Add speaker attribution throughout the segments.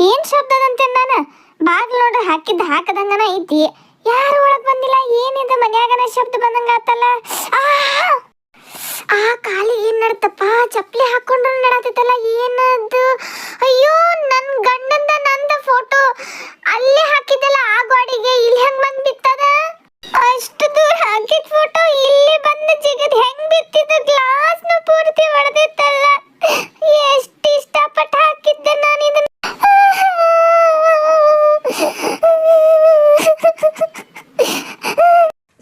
Speaker 1: ಏನ್ ಶಬ್ದದಂತೆ ನಾನು ಬಾಗ್ಲ ನೋಡ್ರಿ ಹಾಕದಂಗನ ಐತಿ. ಯಾರು ಒಳಗ್ ಬಂದಿಲ್ಲ. ಏನಿದೆ ಮನ್ಯಾಗನ ಶಬ್ದ ಬಂದಂಗ ಆತಲ್ಲ. ಆ ಕಾಲಿ ಏನ್ ನಡ್ತಪ್ಪ? ಚಪ್ಲಿ ಹಾಕೊಂಡು ನಡತೈತಲ್ಲ, ಏನದು? ಅಯ್ಯೋ, ನನ್ ಗಂಡಂದ ನಂದ ಫೋಟೋ ಅಲ್ಲೇ ಹಾಕಿದ್ದಲ್ಲ ಆ ಗೋಡೆಗೆ, ಇಲ್ಲಿ ಹೆಂಗ್ ಬಂದ್ ಬಿತ್ತದ? ಅಷ್ಟು ದೂರ ಹಾಕಿದ ಫೋಟೋ ಇಲ್ಲಿ ಬಂದು ಜಿಗದ್ ಹೆಂಗ್ ಬಿತ್ತಿದ? ಗ್ಲಾಸ್ ನ ಪೂರ್ತಿ ಹೊಡೆದಿತ್ತಲ್ಲ. ಎಷ್ಟು ಇಷ್ಟಪಟ್ಟು ಹಾಕಿದ್ದೆ ನಾನು ಇದನ್ನ.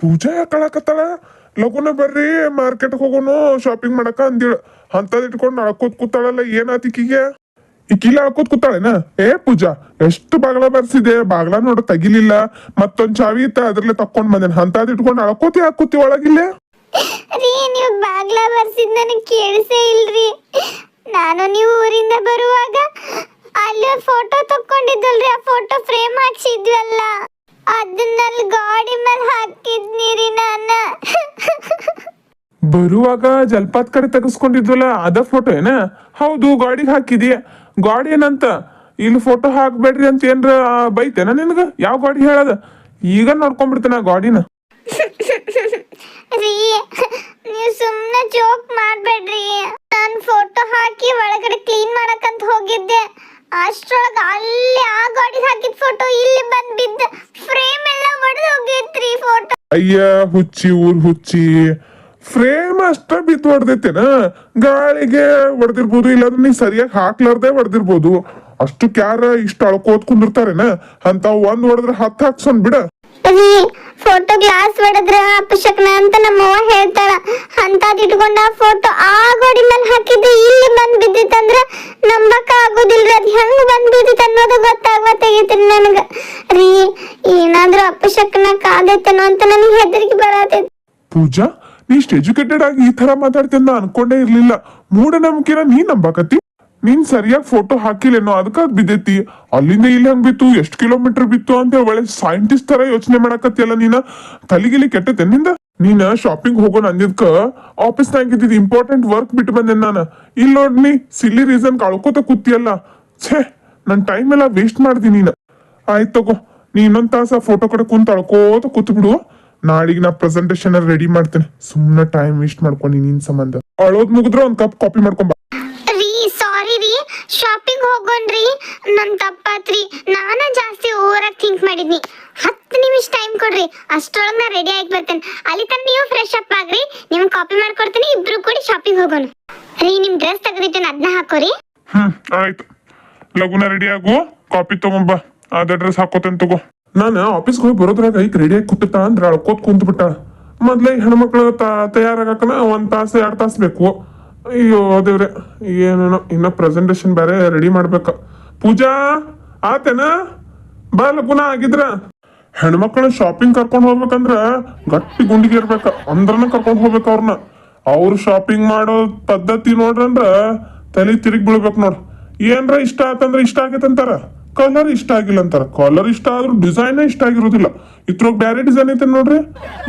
Speaker 2: ಪೂಜಾ ಯಾಕಳಕತ್ತಾಳ? ಲಗುನ ಬರ್ರಿ ಮಾರ್ಕೆಟ್ ಹೋಗೋಣ ಶಾಪಿಂಗ್ ಮಾಡಕ ಅಂದಿಳ. ಅಂತದ್ ಇಟ್ಕೊಂಡು ಅಳ್ಕೋತ್ ಕೂತಾಳಲ್ಲ, ಏನಾತಿಕಿಗೆ? ಈಕಿಲ್ಲ ಅಳ್ಕೋತ್ ಕೂತಾಳೇನ? ಏ ಪೂಜಾ, ಎಷ್ಟು ಬಾಗ್ಲ ಬರ್ಸಿದೆ, ಬಾಗ್ಲ ನೋಡ ತೆಗಿಲಿಲ್ಲ. ಮತ್ತೊಂದ್ ಚಾವಿ ಇತ್ತ, ಅದ್ರಲ್ಲೇ ತಕೊಂಡ್ ಬಂದೇನ. ಅಂತದ್ ಇಟ್ಕೊಂಡು ಅಳ್ಕೋತಿ ಹಾಕೂತಿ ಒಳಗಿಲ್ಲೇ?
Speaker 1: ರೀ, ನೀವು ಬಾಗ್ಲ ಬರ್ಸಿದ್ ನನಗೆ ಕೇಳಿಸೇ ಇಲ್ರಿ. ನಾನು ನೀವು ಊರಿಂದ ಬರುವಾಗ ಅಲ್ಲಿ ಫೋಟೋ ತಕೊಂಡಿದ್ದಲ್ರಿ, ಆ ಫೋಟೋ ಫ್ರೇಮ್ ಹಾಕ್ಸಿದ್ವಲ್ಲ, ಅದನ್ನಲ್ಲಿ ಗಾಡಿ ಮೇಲೆ ಹಾಕಿದ್ನಿರಿ ನಾನು.
Speaker 2: ಬರುವಾಗ ಜಲ್ಪಾತ್ ಕಡೆ ತೆಗೆಸ್ಕೊಂಡಿದ್ವಲ್ಲ, ಅದ ಫೋಟೋ ಏನ? ಹೌದು, ಗಾಡಿಗೆ ಹಾಕಿದೀಯ. ಗಾಡಿ ಏನಂತ ಇಲ್ಲಿ ಫೋಟೋ ಹಾಕ್ಬೇಡ್ರಿ ಅಂತ ಏನ್ರ ಬೈತೇನ ನಿನ್ಗ? ಯಾವ ಗಾಡಿ ಹೇಳದ? ಈಗ ನೋಡ್ಕೊಂಡ್ಬಿಡ್ತೇನ ಗಾಡಿನ.
Speaker 1: ರೀ, ನೀವು ಸುಮ್ಮನೆ ಜೋಕ್ ಮಾಡ್ಬೇಡ್ರಿ. ನಾನು ಫೋಟೋ ಹಾಕಿ ಒಳಗಡೆ ಕ್ಲೀನ್ ಮಾಡಕಂತ ಹೋಗಿದ್ದೆ. ಅಷ್ಟ್ರೊಳಗ ಅಲ್ಲಿ ಆ ಗಾಡಿಗೆ ಹಾಕಿದ ಫೋಟೋ ಇಲ್ಲಿ ಬಂದ್ ಬಿದ್ದ ಫ್ರೇಮ್ ಎಲ್ಲ ಒಡೆದು ಹೋಗೈತ್ರಿ ಫೋಟೋ.
Speaker 2: ಅಯ್ಯ ಹುಚ್ಚಿ, ಊರ್ ಹುಚ್ಚಿ, ಫ್ರೇಮ್ ಅಷ್ಟ ಬಿತ್ತು ಹೊಡೆದೈತೇನ? ಗಾಳಿಗೆ ಹೊಡೆದಿರ್ಬೋದು, ಇಲ್ಲಾಂದ್ರೆ ನೀ ಸರಿಯಾಗಿ ಹಾಕ್ಲಾರ್ದೆ ಹೊಡೆದಿರ್ಬೋದು. ಅಷ್ಟು ಕ್ಯಾರ ಇಷ್ಟ ಅಳ್ಕೋತ್ ಕುಂದಿರ್ತಾರೇನ? ಅಂತ ಒಂದ್ ಹೊಡೆದ್ರೆ 10 ಹಾಕ್ಸೊಂದ್ ಬಿಡ.
Speaker 1: ರೀ, ಫೋಟೋ ಗ್ಲಾಸ್ ಹೊಡೆದ್ರ ಅಪಶಕ್ನ ಅಂತ ನಮ್ಮವ್ವ ಹೇಳ್ತಾಳ. ಅಂತದ್ ಇಟ್ಕೊಂಡ ಫೋಟೋ ಆ ಗೋಡಿ ಮೇಲೆ ಹಾಕಿದ್ದು ಇಲ್ಲಿ ಬಂದ್ ಬಿದ್ದಿತ್ತಂದ್ರ ನಂಬಕ ಆಗೋದಿಲ್ರಿ. ಅದ್ ಹೆಂಗ್ ಬಂದ್ ಬಿದ್ದಿತ್ತು ಅನ್ನೋದು ಗೊತ್ತಾಗತ್ತೈತ್ರಿ ನನಗ. ರೀ, ಏನಾದ್ರೂ ಅಪಶಕ್ನ ಕಾದೈತೇನೋ ಅಂತ ನನಗೆ ಹೆದರಿಕೆ ಬರತೈತಿ.
Speaker 2: ಪೂಜಾ, ನೀ ಇಷ್ಟ ಎಜುಕೇಟೆಡ್ ಆಗಿ ಈ ತರ ಮಾತಾಡ್ತೀನಿ ಅನ್ಕೊಂಡೇ ಇರ್ಲಿಲ್ಲ. ಮೂಢನಂಬಿಕೆನ ನೀ ನಂಬಕತ್ತಿ? ನೀನ್ ಸರಿಯಾಗಿ ಫೋಟೋ ಹಾಕಿಲ್ಲೇನೋ, ಅದಕ್ಕ ಬಿದ್ದೈತಿ. ಅಲ್ಲಿಂದ ಇಲ್ಲಿ ಹಂಗ್ ಬಿತ್ತು, ಎಷ್ಟು ಕಿಲೋಮೀಟರ್ ಬಿತ್ತು ಅಂತ ಒಳ್ಳೆ ಸೈಂಟಿಸ್ಟ್ ತರ ಯೋಚನೆ ಮಾಡಕತ್ತಿಯಲ್ಲ ನೀನ. ತಲೆಗಿಲಿ ಕೆಟ್ಟತೆ ನಿಂದ. ನೀನ ಶಾಪಿಂಗ್ ಹೋಗೋಣ ಅಂದಿದ್ಕ ಆಫೀಸ್ನಾಗ ಇದ್ದಿದ್ ಇಂಪಾರ್ಟೆಂಟ್ ವರ್ಕ್ ಬಿಟ್ಟು ಬಂದೆ ನಾನು. ಇಲ್ಲಿ ನೋಡ್, ನೀ ಸಿಲ್ಲಿ ರೀಸನ್ ಕಳ್ಕೋತ ಕೂತಿಯಲ್ಲ. ಛೇ, ನನ್ ಟೈಮ್ ಎಲ್ಲ ವೇಸ್ಟ್ ಮಾಡ್ದಿ ನೀನ. ಆಯ್ತು ತಗೋ, ನೀ ಇನ್ನೊಂದ್ ತಾಸ ಫೋಟೋ ಕಡೆ ಕುಂತ ಅಳ್ಕೋತ ಕೂತ್ ಬಿಡು. ನಾಳಿಗೆ ನಾ ಪ್ರೆಸೆಂಟೇಶನ್ ರೆಡಿ ಮಾಡ್ತೇನೆ. ಸುಮ್ಮನೆ ಟೈಮ್ ವೇಸ್ಟ್ ಮಾಡ್ಕೊಂಡು ನಿನ್ ಸಂಬಂಧ. ಅಳೋದ್ ಮುಗಿದ್ರೆ ಒಂದ್ ಕಪ್ ಕಾಫಿ ಮಾಡ್ಕೊಂಬ.
Speaker 1: ರೀ, ಸಾರಿ ರೀ, ಶಾಪಿಂಗ್ ಹೋಗೋಣ್ರಿ. ನನ್ ತಪ್ಪಾತ್ರಿ. ನಾನ ಜಾಸ್ತಿ ಓವರ್ ಆಗಿ ಥಿಂಕ್ ಮಾಡಿದ್ನಿ. 10 ನಿಮಿಷ ಟೈಮ್ ಕೊಡ್ರಿ, ಅಷ್ಟ್ರೊಳಗೆ ನಾ ರೆಡಿ ಆಗಿ ಬರ್ತೇನೆ. ಅಲ್ಲಿ ತನಕ ನೀವು ಫ್ರೆಶ್ ಅಪ್ ಆಗ್ರಿ, ನಿಮ್ಗೆ ಕಾಪಿ ಮಾಡ್ಕೊಡ್ತೀನಿ. ಇಬ್ರು ಕೂಡಿ ಶಾಪಿಂಗ್ ಹೋಗೋಣ. ರೀ, ನಿಮ್ ಡ್ರೆಸ್ ತೆಗೆದಿಟ್ಟೇನೆ, ಅದನ್ನ ಹಾಕೋರಿ.
Speaker 2: ಆಯ್ತು, ಲಗುನ ರೆಡಿ ಆಗು, ಕಾಪಿ ತಗೊಂಬ. ಅದ ಡ್ರೆಸ್ ಹಾಕೋತೇನೆ ತಗೋ. ನಾನು ಆಫೀಸ್ಗೆ ಹೋಗಿ ಬರೋದ್ರಾಗ ಈಗ ರೆಡಿ ಆಗಿ ಕೂತಿರ್ತಾಳ ಅಂದ್ರೆ ಅಳ್ಕೋತ್ ಕುಂತ್ ಬಿಟ್ಟಾಳ. ಮೊದ್ಲೇ ಹೆಣ್ಮಕ್ಳು ತಯಾರಾಗಕನ 1 ತಾಸು 2 ತಾಸು ಬೇಕು. ಅಯ್ಯೋ ದೇವ್ರೆ, ಏನೇನೋ ಇನ್ನ ಪ್ರೆಸೆಂಟೇಶನ್ ಬೇರೆ ರೆಡಿ ಮಾಡ್ಬೇಕ. ಪೂಜಾ ಆತೇನ? ಬಾ ಲಗುನ ಆಗಿದ್ರ. ಹೆಣ್ಮಕ್ಳ ಶಾಪಿಂಗ್ ಕರ್ಕೊಂಡ್ ಹೋಗ್ಬೇಕಂದ್ರ ಗಟ್ಟಿ ಗುಂಡಿಗೆ ಇರ್ಬೇಕ, ಅಂದ್ರನ ಕರ್ಕೊಂಡ್ ಹೋಗ್ಬೇಕ ಅವ್ರನ್ನ. ಅವ್ರು ಶಾಪಿಂಗ್ ಮಾಡೋ ಪದ್ಧತಿ ನೋಡ್ರಂದ್ರ ತಲೆ ತಿರುಗಿ ಬೀಳ್ಬೇಕು ನೋಡ್. ಏನ್ರ ಇಷ್ಟ ಆತಂದ್ರ ಇಷ್ಟ ಆಗೈತಂತಾರ, ಕಲರ್ ಇಷ್ಟ ಆಗಿಲ್ಲ ಅಂತಾರ. ಕಲರ್ ಇಷ್ಟ ಆದ್ರೂ ಡಿಸೈನ್ ಇಷ್ಟ ಆಗಿರೋದಿಲ್ಲ. ಇದ್ರೊಳಗ್ ಬ್ಯಾರೆ ಡಿಸೈನ್ ಐತೆ ನೋಡ್ರಿ,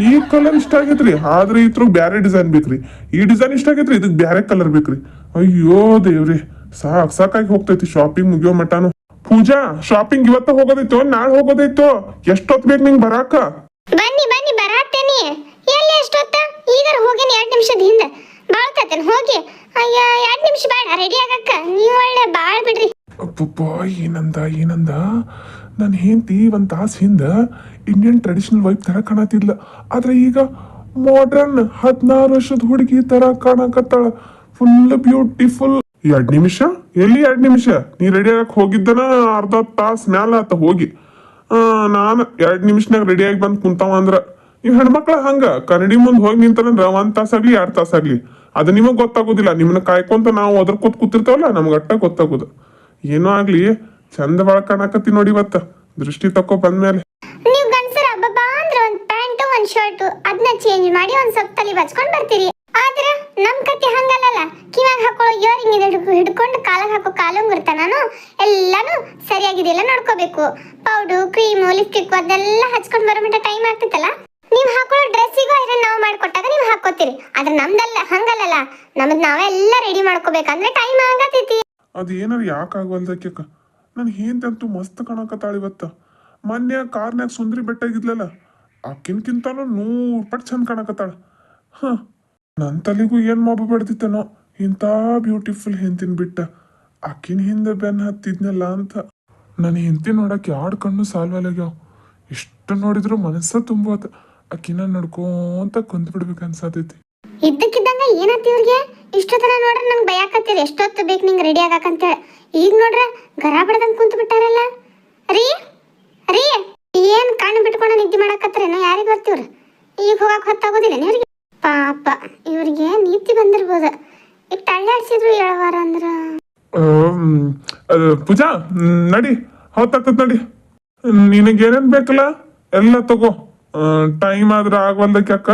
Speaker 2: ಈ ಕಲರ್ ಇಷ್ಟ ಆಗೈತ್ರಿ, ಆದ್ರೆ ಇದ್ರೊಳಗ್ ಬ್ಯಾರೆ ಡಿಸೈನ್ ಬೇಕ್ರಿ. ಈ ಡಿಸೈನ್ ಇಷ್ಟ ಆಗೈತ್ರಿ, ಇದಕ್ ಬ್ಯಾರೆ ಕಲರ್ ಬೇಕ್ರಿ. ಅಯ್ಯೋ ದೇವ್ರಿ, ಸಾಕಾಗಿ ಹೋಗ್ತೈತಿ ಶಾಪಿಂಗ್ ಮುಗಿಯೋ ಮಟಾನು. ಪೂಜಾ, ಶಾಪಿಂಗ್ ಇವತ್ತ ಹೋಗೋದೈತೋ ನಾಳೆ ಹೋಗೋದೈತೋ? ಎಷ್ಟೊತ್ ಬೇಕು ನಿಂಗ್ ಬರಾಕ?
Speaker 1: ಬನ್ನಿ ಬರಾತೇನಿ. ಎಲ್ಲಿ ಎಷ್ಟೊತ್ತ? ಈಗ ಹೋಗಿನಿ 2 ನಿಮಿಷದ ಹಿಂದೆ. ಬಾಳ್ತೇನೆ ಹೋಗಿ. ಅಯ್ಯ, 2 ನಿಮಿಷ ಬೇಡ ರೆಡಿ ಆಗಕ್ಕ. ನೀವು ಒಳ್ಳೆ ಬಾಳ್ ಬಿಡ್ರಿ.
Speaker 2: ಅಪ್ಪಪ್ಪ, ಏನಂದ ನನ್ನ ಹೆಂಡತಿ 1 ತಾಸು ಹಿಂದ ಇಂಡಿಯನ್ ಟ್ರೆಡಿಷನಲ್ ವೈಫ್ ತರ ಕಾಣತಿದ್ಲ. ಆದ್ರೆ ಈಗ ಮಾಡರ್ನ್ 16 ವರ್ಷದ ಹುಡುಗಿ ತರ ಕಾಣಕತ್ತಾಳ. Full beautiful. 2 ನಿಮಿಷ? ಎಲ್ಲಿ 2 ನಿಮಿಷ? ನೀ ರೆಡಿ ಆಗಕ್ ಹೋಗಿದ್ದನ ಅರ್ಧ ತಾಸು ಮ್ಯಾಲ ಆತ ಹೋಗಿ. ನಾನು 2 ನಿಮಿಷನಾಗ ರೆಡಿ ಆಗಿ ಬಂದ್ ಕುಂತಾವ ಅಂದ್ರ ನೀವ್ ಹೆಣ್ಮಕ್ಳ ಹಂಗ ಕನ್ನಡಿ ಮುಂದ್ ಹೋಗಿ ನಿಂತಾರಂದ್ರ 1 ತಾಸಾಗ್ಲಿ 2 ತಾಸಾಗ್ಲಿ ಅದು ನಿಮಗ್ ಗೊತ್ತಾಗೋದಿಲ್ಲ. ನಿಮ್ಮನ್ನ ಕಾಯ್ಕೊಂತ ನಾವು ಒದರ್ಕೋತ್ ಕೂತಿರ್ತಾವಲ್ಲ, ನಮ್ಗೆ ಅಟ್ಟ ಗೊತ್ತಾಗೋದು. ಏನೋ ಆಗ್ಲಿ, ಚಂದ ಬಾಳ ಕಾಣಕತ್ತಿ ನೋಡಿ ಇವತ್ತ. ದೃಷ್ಟಿ ತಕೋ ಬಂದ್ಮೇಲೆ.
Speaker 1: ನೀವು ಗಂಡಸರ ಹಬ್ಬ ಅಂದ್ರೆ ಒಂದ್ ಪ್ಯಾಂಟ್ ಒಂದ್ ಶರ್ಟ್ ಅದನ್ನ ಚೇಂಜ್ ಮಾಡಿ ಒಂದ್ ಸ್ವಲ್ಪ ತಲೆ ಬಚ್ಕೊಂಡ್ ಬರ್ತೀರಿ. ಆದ್ರ ನಮ್ ಕತೆ ಹಂಗಲ್ಲ. ಕಿವಾಗ ಹಾಕೊಳ್ಳೋ ಇಯರಿಂಗ್ ಹಿಡ್ಕೊಂಡು ಕಾಲಾಗ ಹಾಕೋ ಕಾಲುಂಗುರ್ ತನಾನು ಎಲ್ಲಾನು ಸರಿಯಾಗಿದೆಯಲ್ಲ ನೋಡ್ಕೋಬೇಕು. ಪೌಡ್ರು, ಕ್ರೀಮು, ಲಿಪ್ಸ್ಟಿಕ್ ಅದೆಲ್ಲ ಹಚ್ಕೊಂಡ್ ಬರೋ ಮಟ್ಟ ಟೈಮ್ ಆಗ್ತೈತಲ್ಲ. ನೀವ್ ಹಾಕೊಳ್ಳೋ ಡ್ರೆಸ್ಸಿಗೂ ಐರನ್ ನಾವು ಮಾಡ್ಕೊಟ್ಟಾಗ ನೀವು ಹಾಕೋತೀರಿ ಆದ್ರೆ ನಮ್ದಲ್ಲ ಹಂಗಲ್ಲಲ್ಲ ನಮ್ದು ನಾವೆಲ್ಲ ರೆಡಿ ಮಾಡ್ಕೋಬೇಕಂದ್ರೆ ಟೈಮ್ ಆಗತೈತಿ.
Speaker 2: ಅದು ಏನಾರ ಯಾಕೆ ಆಗವಲ್ದಕ್ಯಕ್ಕ ನಾನು ಹೇಂತಂತೂ ಮಸ್ತ್ ಕಾಣಕತ್ತಾಳ ಇವತ್ತ. ಮೊನ್ನೆ ಕಾರ್ನ್ಯಾಗ ಸುಂದ್ರಿ ಬೆಟ್ಟಾಗಿದ್ಲಲ್ಲ ಆಕಿನ್ಕಿಂತಾನು 100 ಪಟ್ಟು ಚಂದ ಕಾಣಕತ್ತಾಳ. ನನ್ನ ತಲೆಗೂ ಏನ್ ಮಾಬ ಬೆಡ್ದಿತ್ತೇನೋ ಇಂಥ ಬ್ಯೂಟಿಫುಲ್ ಹೆಂತಿನ ಬಿಟ್ಟ ಆಕಿನ ಹಿಂದೆ ಬೆನ್ ಹತ್ತಿದ್ನಲ್ಲ ಅಂತ. ನನ್ನ ಹೆಂಡತಿ ನೋಡಕ್ಕೆ 2 ಕಣ್ಣು ಸಾಲ್ವಲ್ಲಾಗ್ಯಾವ. ಎಷ್ಟು ನೋಡಿದ್ರು ಮನಸ್ಸ ತುಂಬೋತ ಆಕಿನ ನಡ್ಕೊಂತ ಕುಂತ್ ಬಿಡ್ಬೇಕು ಅನ್ಸಾತೈತಿ.
Speaker 1: ಇದ್ದಕ್ಕಿದ್ದಂಗ ಏನತ್ತಿ ಇವ್ರಿಗೆ ಇಷ್ಟೊತ್ತನ ನೋಡ್ರಿ ನಂಗೆ ಭಯಾಕತ್ತೀರಿ ಎಷ್ಟೊತ್ತು ಬೇಕು ನಿಂಗೆ ರೆಡಿ ಆಗಾಕಂತೇಳಿ. ಈಗ ನೋಡ್ರೆ ಗರ ಬಡ್ದಂಗೆ ಕುಂತು ಬಿಟ್ಟಾರಲ್ಲ. ರೀ ರೀ ಏನ್ ಕಣ್ಣು ಬಿಟ್ಕೊಂಡು ನಿದ್ದೆ ಮಾಡಕತ್ರೇನೋ ಯಾರಿಗೆ ಬರ್ತೀವ್ರಿ. ಈಗ ಹೋಗಕ್ಕೆ ಹೊತ್ತಾಗೋದಿಲ್ಲ ಇವ್ರಿಗೆ. ಪಾಪ ಇವ್ರಿಗೆ ನೀತಿ ಬಂದಿರ್ಬೋದು. ಈಗ ಟಳ್ಳಾಡ್ಸಿದ್ರು ಹೇಳವಾರ ಅಂದ್ರ
Speaker 2: ಪೂಜಾ ನಡಿ ಹೊತ್ತಾಗ್ತದ ನಡಿ. ನಿನಗೇನೇನ್ ಬೇಕಲ್ಲ ಎಲ್ಲ ತಗೋ. ಟೈಮ್ ಆದ್ರೆ ಆಗವಲ್ದಕ್ಕೆ ಅಕ್ಕ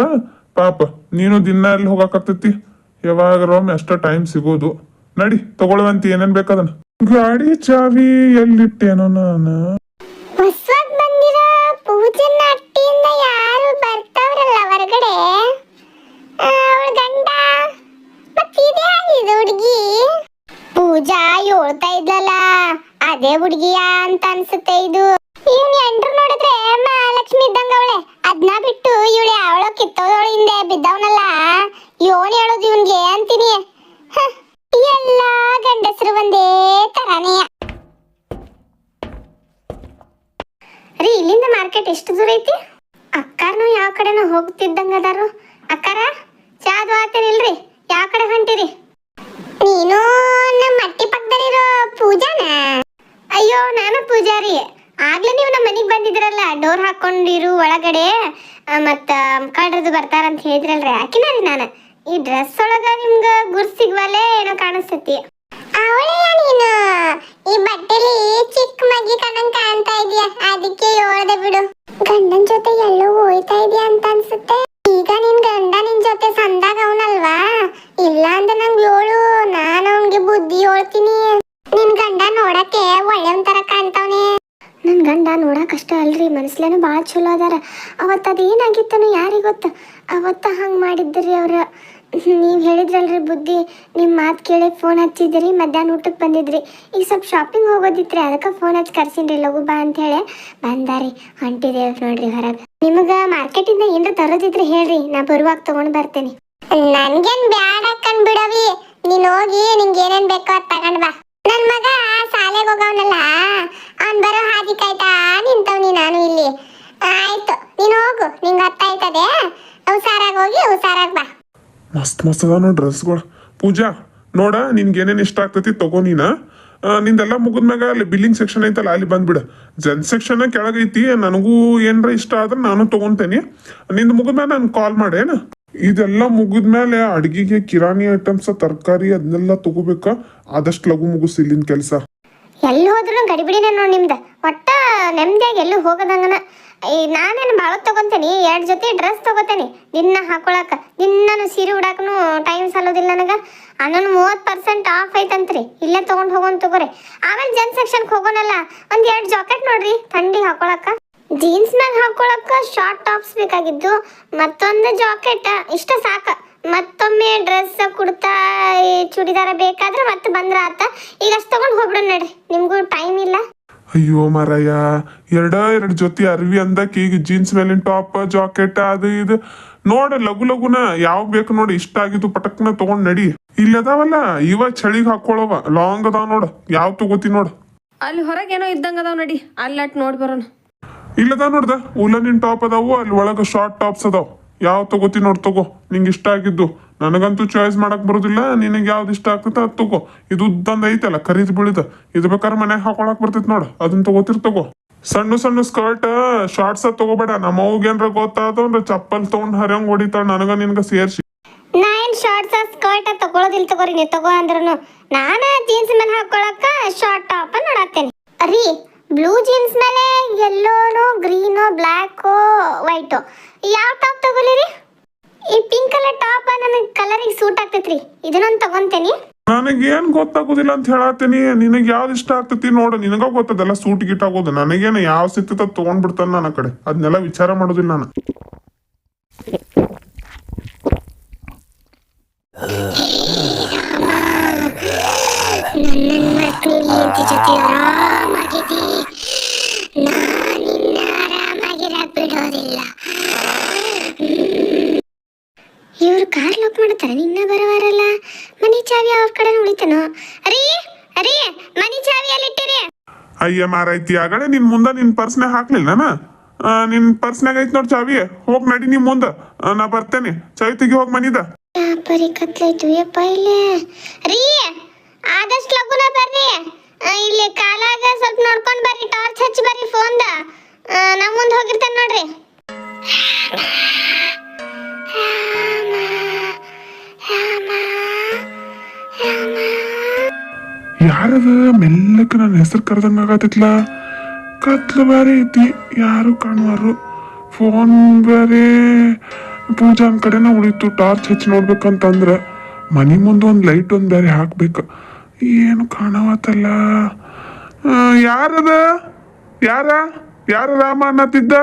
Speaker 2: ಪಾಪ ನೀನು ದಿನ ಎಲ್ಲಿ ಹೋಗಾಕತ್ತೈತಿ ಯಾವಾಗರೊಮ್ಮೆ ಅಷ್ಟ ಟೈಮ್ ಸಿಗೋದು. ನಡಿ ತಗೊಳ್ಳುವಂತ ಏನೇನ್ ಬೇಕದನ್ನ. ಗಾಡಿ ಚಾವಿ ಎಲ್ಲಿಟ್ಟೇನೋ ನಾನು.
Speaker 1: ಹೊಸದಾಗಿ ಬಂದಿರೋ ಪೂಜನ ಅಟ್ಟಿಯಿಂದ ಯಾರು ಬರ್ತಾವ್ರಲ್ಲ ಹೊರಗಡೆ ಅವಳ ಗಂಡ ಮತ್ತಿದೆ ಇದು ಹುಡುಗಿ ಪೂಜಾ ಹೇಳ್ತಾ ಇದ್ಲಲ್ಲ ಅದೇ ಹುಡುಗಿಯ ಅಂತ ಅನ್ಸುತ್ತೆ ಇದು. ಇವ್ನ ಎಂಟ್ರು ನೋಡಿದ್ರೆ ಮಹಾಲಕ್ಷ್ಮಿ ಇದ್ದಂಗ ಅವಳೆ. ಅದ್ನ ಬಿಟ್ಟು ಇವಳು ಅವಳ ಕಿತ್ತೋದವಳ ಹಿಂದೆ ಬಿದ್ದವನಲ್ಲ ಯೋನ್ ಹೇಳೋದು ಇವನ್ಗೆ ಅಂತೀನಿ. ಎಲ್ಲಾ ಗಂಡಸರು ಒಂದೇ ತರಾನೇ. ರೀ ಇಲ್ಲಿಂದ ಮಾರ್ಕೆಟ್ ಎಷ್ಟು ದೂರ ಐತಿ? ಅಕ್ಕಾರ್ನು ಯಾವ ಕಡೆನೋ ಹೋಗ್ತಿದ್ದಂಗ ಅದಾರು. ಅಕ್ಕಾರ ಚಾದು ಆತೇನಿಲ್ರಿ ಯಾವ ಕಡೆ ಹೊಂಟಿರಿ? ನೀನು ನಮ್ಮ ಮಟ್ಟಿ ಪಕ್ಕದಲ್ಲಿರೋ ಪೂಜಾನ? ಅಯ್ಯೋ ನಾನು ಪೂಜಾರಿ. ಆಗ್ಲೇ ನೀವು ನಮ್ಮ ಮನೆಗೆ ಬಂದಿದ್ರಲ್ಲ ಡೋರ್ ಹಾಕೊಂಡಿರು ಒಳಗಡೆ ಮತ್ತ ಕಳ್ರದು ಬರ್ತಾರಂತ ಹೇಳಿದ್ರಲ್ರಿ ಆಕಿನ ರೀ ನಾನು. ಈ ಡ್ರೆಸ್ ಒಳಗ ನಿಮ್ಗ ಗುರ್ಸ್ ಸಿಗ್ವಲ್ಲೇ ಏನೋ ಕಾಣಿಸ್ತೈತಿ. ಅವಳೇ ನೀನು ಈ ಬಟ್ಟೆಲಿ ಚಿಕ್ಕ ಮಗಿ ಕಣಂಗ್ ಕಾಣ್ತಾ ಇದೀಯ ಅದಕ್ಕೆ ಹೇಳ್ದೆ ಬಿಡು. ಗಂಡನ್ ಜೊತೆ ಎಲ್ಲೋ ಹೋಯ್ತಾ ಇದೀಯ ಅಂತ ಅನ್ಸುತ್ತೆ. ಈಗ ನಿನ್ ಗಂಡ ನಿನ್ ಜೊತೆ ಸಂದಾಗ ಅವನಲ್ವಾ? ಇಲ್ಲ ಅಂದ್ರೆ ನಂಗೆ ಹೇಳು ನಾನು ಅವನ್ಗೆ ಬುದ್ಧಿ ಹೇಳ್ತೀನಿ. ನಿನ್ ಗಂಡ ನೋಡಕ್ಕೆ ಒಳ್ಳೆಯವನ್ ತರ ಕಾಣ್ತಾವನೆ. ನನ್ ಗಂಡ ನೋಡಕಷ್ಟ ಅಲ್ರಿ ಮನಸ್ಲೇನು ಭಾಳ ಚಲೋ ಅದಾರ. ಅವತ್ತು ಅದೇನಾಗಿತ್ತನೋ ಯಾರಿಗೆ ಗೊತ್ತ. ಅವತ್ತ ಹಂಗೆ ಮಾಡಿದ್ರಿ ಅವ್ರ. ನೀವು ಹೇಳಿದ್ರಲ್ರಿ ಬುದ್ಧಿ ನಿಮ್ಮ ಮಾತು ಕೇಳಿ ಫೋನ್ ಹಚ್ಚಿದ್ರಿ ಮಧ್ಯಾಹ್ನ ಊಟಕ್ಕೆ ಬಂದಿದ್ರಿ. ಈಗ ಸ್ವಲ್ಪ ಶಾಪಿಂಗ್ ಹೋಗೋದಿತ್ರಿ ಅದಕ್ಕೆ ಫೋನ್ ಹಚ್ಚಿ ಕರ್ಸಿನ್ರಿ ಲಘು ಬಾ ಅಂತ ಹೇಳಿ ಬಂದಾರಿ. ಹೊಂಟಿದೇವ್ ನೋಡ್ರಿ ಹೊರಗೆ. ನಿಮಗೆ ಮಾರ್ಕೆಟಿಂದ ಏನ್ರ ತರೋದಿದ್ರೆ ಹೇಳ್ರಿ ನಾ ಬರುವಾಗ ತಗೊಂಡ್ ಬರ್ತೇನೆ. ನನ್ಗೇನ್ ಬ್ಯಾಡ ಕಣ್ ಬಿಡವಿ. ನೀನ್ ಹೋಗಿ ನಿಂಗೆ ಏನೇನ್ ಬೇಕೋ ಅದ್ ತಗೊಂಡ್ ಬಾ. ನನ್ ಮಗ ಶಾಲೆಗೆ ಹೋಗವನಲ್ಲ ಅವ್ನ್ ಬರೋ ಹಾದಿ ಕಾಯ್ತಾ ನಿಂತವ್ನಿ ನಾನು ಇಲ್ಲಿ. ಆಯ್ತು ನೀನ್ ಹೋಗು ನಿಂಗೆ ಹೊತ್ತಾಯ್ತದೆ. ಹುಷಾರಾಗಿ ಹೋಗಿ ಹುಷಾರಾಗಿ ಬಾ.
Speaker 2: ಮಸ್ತ್ ಮಸ್ತ್ ಅದ ನೋಡ್ ಡ್ರೆಸ್ಗಳು. ಪೂಜಾ ನೋಡ ನಿನ್ಗೆ ಏನೇನು ಇಷ್ಟ ಆಗ್ತೈತಿ ತಗೋ ನೀನ. ನಿಂದೆಲ್ಲ ಮುಗಿದ್ಮ್ಯಾಗ ಅಲ್ಲಿ ಬಿಲ್ಲಿಂಗ್ ಸೆಕ್ಷನ್ ಐತಲ್ಲ ಅಲ್ಲಿ ಬಂದ್ಬಿಡ. ಜನ್ ಸೆಕ್ಷನ್ ಕೆಳಗೈತಿ. ನನಗೂ ಏನ್ರ ಇಷ್ಟ ಆದ್ರೆ ನಾನು ತಗೊಂತೇನೆ. ನಿಂದು ಮುಗಿದ್ಮ್ಯಾಗ ನನ್ ಕಾಲ್ ಮಾಡೇನ. ಇದೆಲ್ಲ ಮುಗಿದ್ಮೇಲೆ ಅಡ್ಗಿಗೆ ಕಿರಾಣಿ ಐಟಮ್ಸ್ ತರಕಾರಿ ಅದನ್ನೆಲ್ಲ ತಗೋಬೇಕ. ಆದಷ್ಟು ಲಘು ಮುಗಿಸ್ ಇಲ್ಲಿನ ಕೆಲಸ.
Speaker 1: ಎಲ್ಲಿ ಹೋದ್ರು ಗಡಿಬಿಡಿನ ನೋಡಿ ನಿಮ್ದು. ಒಟ್ಟ ನೆಮ್ಮದಿಯಾಗಿ ಎಲ್ಲೂ ಹೋಗೋದಂಗನ. ನಾನೇನು ಭಾಳ ತಗೊಂತೇನೆ 2 ಜೊತೆ ಡ್ರೆಸ್ ತಗೋತೇನೆ ದಿನ ಹಾಕೊಳಕ. ದಿನಾನು ಸೀರೆ ಉಡಾಕನು ಟೈಮ್ ಸಾಲೋದಿಲ್ಲ ನನಗೆ. ಅನ್ನೊಂದು 30% ಆಫ್ ಐತಂತ್ರಿ ಇಲ್ಲೇ ತೊಗೊಂಡು ಹೋಗೋನ್ ತಗೋರಿ. ಆಮೇಲೆ ಜನ್ ಸೆಕ್ಷನ್ಗೆ ಹೋಗೋನಲ್ಲ ಒಂದು 2 ಜಾಕೆಟ್ ನೋಡ್ರಿ ಥಂಡಿ ಹಾಕೊಳಕ. ಜೀನ್ಸ್ ಮ್ಯಾಗ ಹಾಕೊಳಕ ಶಾರ್ಟ್ ಟಾಪ್ಸ್ ಬೇಕಾಗಿದ್ದು ಮತ್ತೊಂದು ಜಾಕೆಟ್ ಇಷ್ಟ ಸಾಕ. ಮತ್ತೊಮ್ಮೆ ಡ್ರೆಸ್ ಕುಡ್ತಾ ಚೂಡಿದಾರ ಬೇಕಾದ್ರೆ ಮತ್ತೆ ಬಂದ್ರ ಆತ. ಈಗ ಅಷ್ಟು ತಗೊಂಡು ಹೋಗ್ಬಿಡೋಣ ನಡ್ರಿ ನಿಮ್ಗೂ ಟೈಮ್ ಇಲ್ಲ.
Speaker 2: ಅಯ್ಯೋ ಮಾರಾಯ 2 ಜೊತೆ ಅರ್ವಿ ಅಂದಕ್ಕೆ ಈಗ ಜೀನ್ಸ್ ಮೇಲಿನ ಟಾಪ್ ಜಾಕೆಟ್ ಅದು ಇದು ನೋಡ ಲಘು ಲಘುನ ಯಾವ ಬೇಕು ನೋಡಿ ಇಷ್ಟ ಆಗಿದ್ದು ಪಟಕ್ನ ತಗೊಂಡ್ ನಡಿ. ಇಲ್ಲಿ ಅದಾವಲ್ಲ ಇವ ಚಳಿಗೆ ಹಾಕೊಳ್ಳವ ಲಾಂಗ್ ಅದಾವ ನೋಡ ಯಾವ ತಗೋತಿ ನೋಡ.
Speaker 3: ಅಲ್ಲಿ ಹೊರಗೆ ಏನೋ ಇದ್ದಂಗ ಅದಾವ ನಡಿ ಅಲ್ಲಿ ಅಟ್ ನೋಡಿ ಬರೋಣ.
Speaker 2: ಇಲ್ಲದ ನೋಡ್ದ ಉಲ್ಲನಿನ್ ಟಾಪ್ ಅದಾವು ಅಲ್ಲಿ ಒಳಗ ಶಾರ್ಟ್ ಟಾಪ್ಸ್ ಅದಾವ. ಯಾವ ತಗೋತಿ ನೋಡ್ ತಗೋ ನಿಂಗೆ ಇಷ್ಟ ಆಗಿದ್ದು. ನನಗಂತೂ ಚಾಯ್ಸ್ ಮಾಡಕ್ ಬರೋದಿಲ್ಲ. ನಿನಗೆ ಯಾವ್ದು ಇಷ್ಟ ಆಗ್ತೈತೆ ಅದ್ ತಗೋ. ಇದು ಉದ್ದಂದ ಐತಲ್ಲ ಖರೀದ್ ಬೀಳಿದ ಇದು ಬೇಕಾದ್ರೆ ಮನ್ಯಾಗ ಹಾಕೊಳಕ್ ಬರ್ತೈತಿ ನೋಡ ಅದನ್ನ ತಗೋತಿರ್ ತಗೋ. ಸಣ್ಣ ಸಣ್ಣ ಸ್ಕರ್ಟ್ ಶಾರ್ಟ್ಸ್ ತಗೋಬೇಡ. ನಮ್ಮ ಅವ್ಗೇನ್ರ ಗೊತ್ತಾದ್ರೆ ಚಪ್ಪಲ್ ತಗೊಂಡ್ ಹರಿಯಂಗ್ ಹೊಡಿತಾಳ ನನಗ ನಿನ್ಗ ಸೇರ್ಸಿ.
Speaker 1: ನಾ ಏನ್ ಶಾರ್ಟ್ಸ್ ಸ್ಕರ್ಟ್ ತಗೊಳೋದಿಲ್ಲ ತಗೋರಿ ನೀವು ತಗೋ ಅಂದ್ರೂ. ನಾನು ಜೀನ್ಸ್ ಮೇಲೆ ಹಾಕೊಳಕ ಶಾರ್ಟ್ ಟಾಪ್ ನೋಡತ್ತೇನೆ ರೀ. ಬ್ಲೂ ಜೀನ್ಸ್ ಮೇಲೆ ಯೆಲ್ಲೋನು ಗ್ರೀನು ಬ್ಲ್ಯಾಕು ವೈಟು ಯಾವ ಟಾಪ್ ತಗೊಲಿರಿ? ಈ ಪಿಂಕ್ ಕಲರ್ ಟಾಪ್ ನನಗೆ ಕಲರಿಗೆ ಸೂಟ್ ಆಗ್ತೈತ್ರಿ ಇದನ್ನೊಂದು ತಗೊಂತೇನಿ.
Speaker 2: ನನಗೇನ್ ಗೊತ್ತಾಗೋದಿಲ್ಲ ಅಂತ ಹೇಳತ್ತೀನಿ. ನಿನಗೆ ಯಾವ್ದು ಇಷ್ಟ ಆಗ್ತೈತಿ ನೋಡು. ನಿನಗ ಗೊತ್ತದಲ್ಲ ಸೂಟ್ ಗಿಟ್ ಆಗೋದು. ನನಗೇನು ಯಾವ ಸಿಗ್ತೈತ ತಗೊಂಡ್ ಬಿಡ್ತಾನ ನನ್ನ ಕಡೆ. ಅದನ್ನೆಲ್ಲ ವಿಚಾರ ಮಾಡೋದಿಲ್ಲ ನಾನು.
Speaker 1: ನನ್ನ ಮಕ್ಕಳು ಹೆಂಡತಿ ಜೊತೆ ಆರಾಮಾಗಿದ್ದಿ, ನಾನಿನ್ನ ಆರಾಮಾಗಿರಕ್ ಬಿಡೋದಿಲ್ಲ. ಇವ್ರು ಕಾರ್ ಲಾಕ್ ಮಾಡ್ತಾರೆ, ನಿನ್ನ ಬರವಾರಲ್ಲ. ಮನಿ ಚಾವಿ ಅವ್ರ ಕಡೆ ಉಳಿತನೋ? ಅರಿ ಅರಿ, ಮನಿ ಚಾವಿ ಎಲ್ಲಿಟ್ಟಿರಿ?
Speaker 2: ಅಯ್ಯ ಮಾರೈತಿ, ಆಗಡೆ ನಿನ್ ಮುಂದ ನಿನ್ ಪರ್ಸ್ನಾಗ ಹಾಕ್ಲಿಲ್ಲ ನಿನ್ ಪರ್ಸ್ನಾಗ ಐತ್ ನೋಡ್ ಚಾವಿ. ಹೋಗ್ ನಡಿ ನಿಮ್ ಮುಂದ, ನಾ ಬರ್ತೇನೆ. ಚಾವಿ ತೆಗಿ ಹೋಗ್ ಮನಿದ.
Speaker 1: ಪರಿ ಕತ್ಲಾಯ್ತು ಯಪ್ಪ. ಇಲ್ಲೇ ರೀ, ಆದಷ್ಟು ಲಗುನ ಬರ್ರಿ. ಇಲ್ಲಿ ಕಾಲಾಗ ಸ್ವಲ್ಪ ನೋಡ್ಕೊಂಡ್ ಬರ್ರಿ, ಟಾರ್ಚ್ ಹಚ್ಚಿ ಬರ್ರಿ ಫೋನ್ದ. ನಾ ಮುಂದೆ ಹೋಗಿರ್ತೇನೆ ನೋಡ್ರಿ.
Speaker 2: ಯಾರದ ಮೆಲ್ಲಕ್ಕೆ ನನ್ನ ಹೆಸರು ಕರೆದಂಗ ಆಗತ್ತಿತ್ಲ. ಕತ್ಲು ಬೇರೆ ಐತಿ, ಯಾರು ಕಾಣುವಾರು. ಫೋನ್ ಬೇರೆ ಪೂಜಾನ್ ಕಡೆನ ಉಳಿತು. ಟಾರ್ಚ್ ಹಚ್ಚಿ ನೋಡ್ಬೇಕಂತಂದ್ರ ಮನಿ ಮುಂದೆ ಒಂದು ಲೈಟ್ ಒಂದು ಬೇರೆ ಹಾಕ್ಬೇಕು. ಏನು ಕಾಣವತ್ತಲ್ಲ. ಯಾರದ ಯಾರ ಯಾರ ರಾಮ ಅನ್ನತ್ತಿದ್ದ?